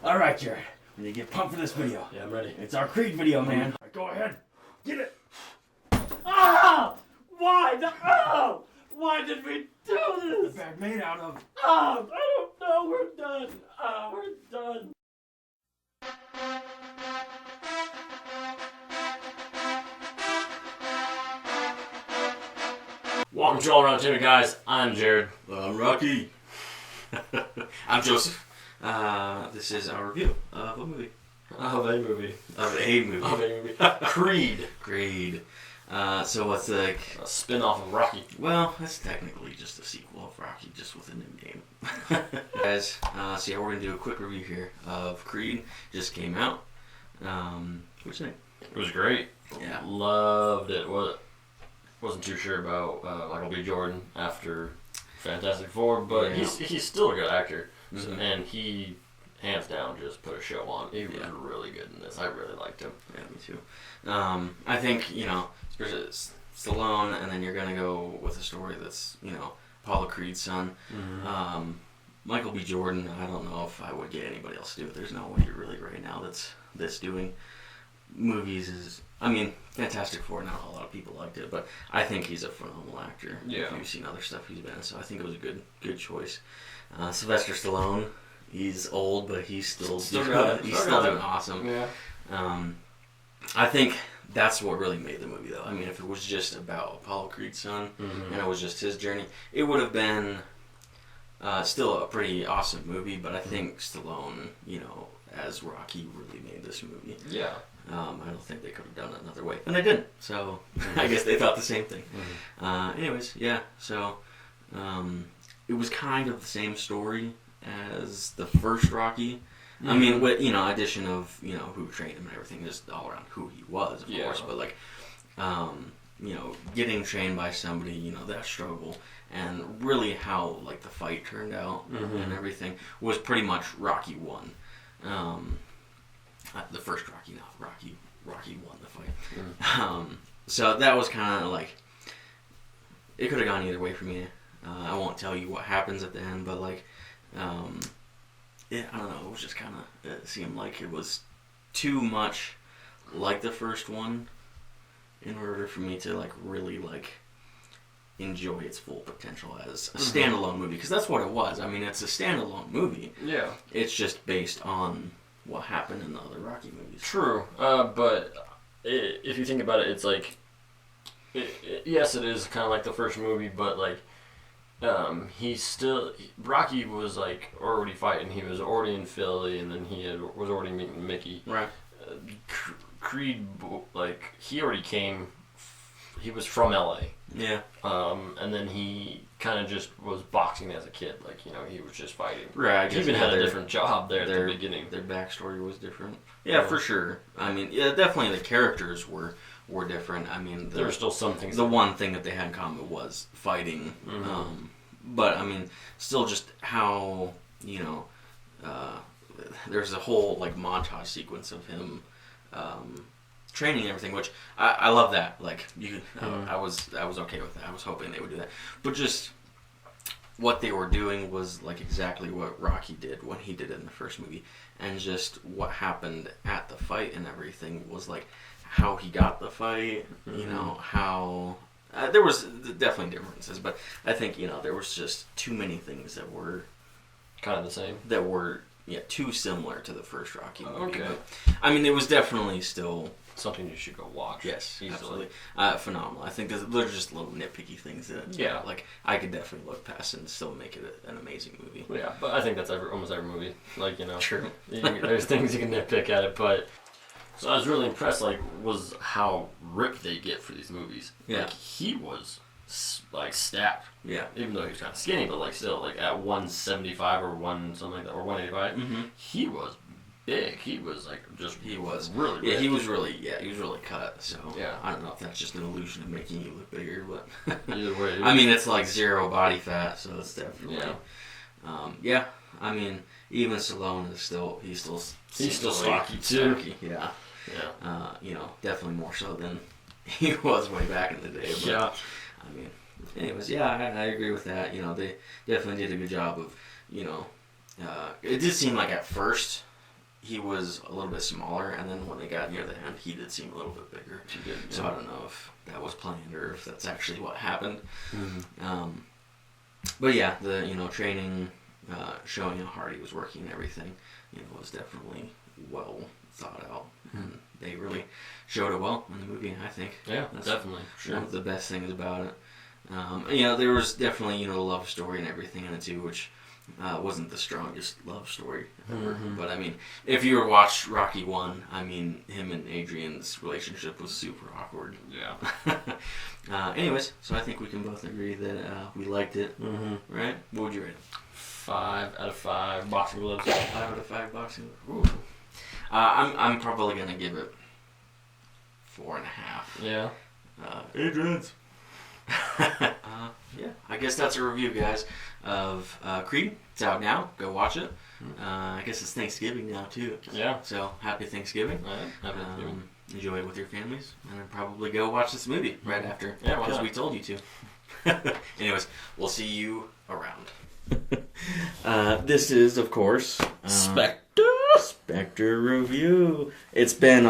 Alright, Jared. We need to get pumped for this video. Yeah, I'm ready. It's our Creed video, man. Alright, go ahead. Get it. Ah! Why did we do this? The bag made out of. I don't know. We're done. We're done. Welcome to All Around Entertainment, guys. I'm Jared. I'm Rocky. I'm Joseph. This is our review of a movie. Of a movie. Of a movie. Of a movie. Creed. Creed. So it's like... A spin-off of Rocky. Well, that's technically just a sequel of Rocky, just with a new name. Guys, so yeah, we're going to do a quick review here of Creed. Just came out. What'd you think? It was great. Yeah. Loved it. Wasn't too sure about Michael B. Jordan after Fantastic Four, but Yeah. he's still a good actor. So, Mhm. and he, hands down, just put a show on. He was Yeah. really good in this. I really liked him. Yeah, me too. I think, especially Stallone, and then you're going to go with a story that's, Apollo Creed's son. Mm-hmm. Michael B. Jordan, I don't know if I would get anybody else to do it. There's no one really right now that's doing movies. Fantastic Four, not a lot of people liked it, but I think he's a phenomenal actor. Yeah. If you've seen other stuff he's been in, so I think it was a good choice. Sylvester Stallone, he's old, but he's still doing awesome. Yeah. I think that's what really made the movie, though. If it was just about Apollo Creed's son, Mm-hmm. and it was just his journey, it would have been still a pretty awesome movie, but I think Stallone, as Rocky, really made this movie. Yeah. I don't think they could have done it another way. And they didn't, so I guess they thought the same thing. Mm-hmm. Anyways, yeah, so it was kind of the same story as the first Rocky. Mm-hmm. With, addition of, who trained him and everything, just all around who he was, of course, but like, getting trained by somebody, that struggle, and really how, like, the fight turned out and everything was pretty much Rocky 1. The first Rocky, not Rocky. Rocky won the fight. So that was kind of like, it could have gone either way for me. I won't tell you what happens at the end, but like, I don't know. It was just kind of, it seemed like it was too much like the first one in order for me to like really like enjoy its full potential as a standalone movie, because that's what it was. It's a standalone movie. Yeah. It's just based on what happened in the other Rocky movies. True. But if you think about it, it's like, yes, it is kind of like the first movie, but like, Rocky was like already fighting. He was already in Philly, and then was already meeting Mickey. Right. Creed, like, he already came. He was from LA. Yeah. And then he kind of just was boxing as a kid. Like, he was just fighting. Right. He even had a different job there at the beginning. Their backstory was different. Yeah, for sure. Definitely the characters were different. There were still some things. The one thing that they had in common was fighting. But still just how there's a whole like montage sequence of him training and everything, which I love that. Like I was okay with that. I was hoping they would do that, but just what they were doing was like exactly what Rocky did when he did it in the first movie, and just what happened at the fight and everything was like how he got the fight. How there was definitely differences, but I think there was just too many things that were kind of the same. That were too similar to the first Rocky movie. Okay. But, it was definitely still something you should go watch. Yes, easily. Absolutely. Phenomenal. I think there's just little nitpicky things that like I could definitely look past and still make it an amazing movie. Yeah, but I think that's almost every movie. Like, True. There's things you can nitpick at it, but so I was really impressed. Like, was how ripped they get for these movies. Yeah. Like, he was like stacked. Yeah. Even though he was kind of skinny, but like still like at 175 or something like that, or 185, he was big. He was like he was really ripped. he was really cut. So yeah. I don't know if that's just an illusion of making you look bigger, but either way. It's like zero body fat, so it's definitely even Stallone is still he's still stocky too. Yeah. Yeah. Definitely more so than he was way back in the day. But, yeah. Anyways, I agree with that. They definitely did a good job of, it did seem like at first he was a little bit smaller, and then when they got near the end, he did seem a little bit bigger. She did. So I don't know if that was planned or if that's actually what happened. But yeah, the training, showing how hard he was working and everything, was definitely well thought out, and they really showed it well in the movie. I think. Yeah, that's definitely. Sure. one of the best things about it. There was definitely the love story and everything in it too, which wasn't the strongest love story ever. But I mean, if you ever watched Rocky 1, I mean, him and Adrian's relationship was super awkward. Yeah. Anyways, so I think we can both agree that we liked it. Right? What would you rate it? 5 out of 5 boxing gloves. 5 out of 5 boxing. Ooh. I'm probably gonna give it 4.5. Yeah. Adrian's. Yeah, I guess that's a review, guys, of Creed. It's out now. Go watch it. I guess it's Thanksgiving now too. Yeah. So happy Thanksgiving. Happy Thanksgiving. Enjoy it with your families, and then probably go watch this movie right after. Yeah, why because not? we told you to. Anyways, we'll see you around. This is, of course, Spectre. Spectre Review. It's been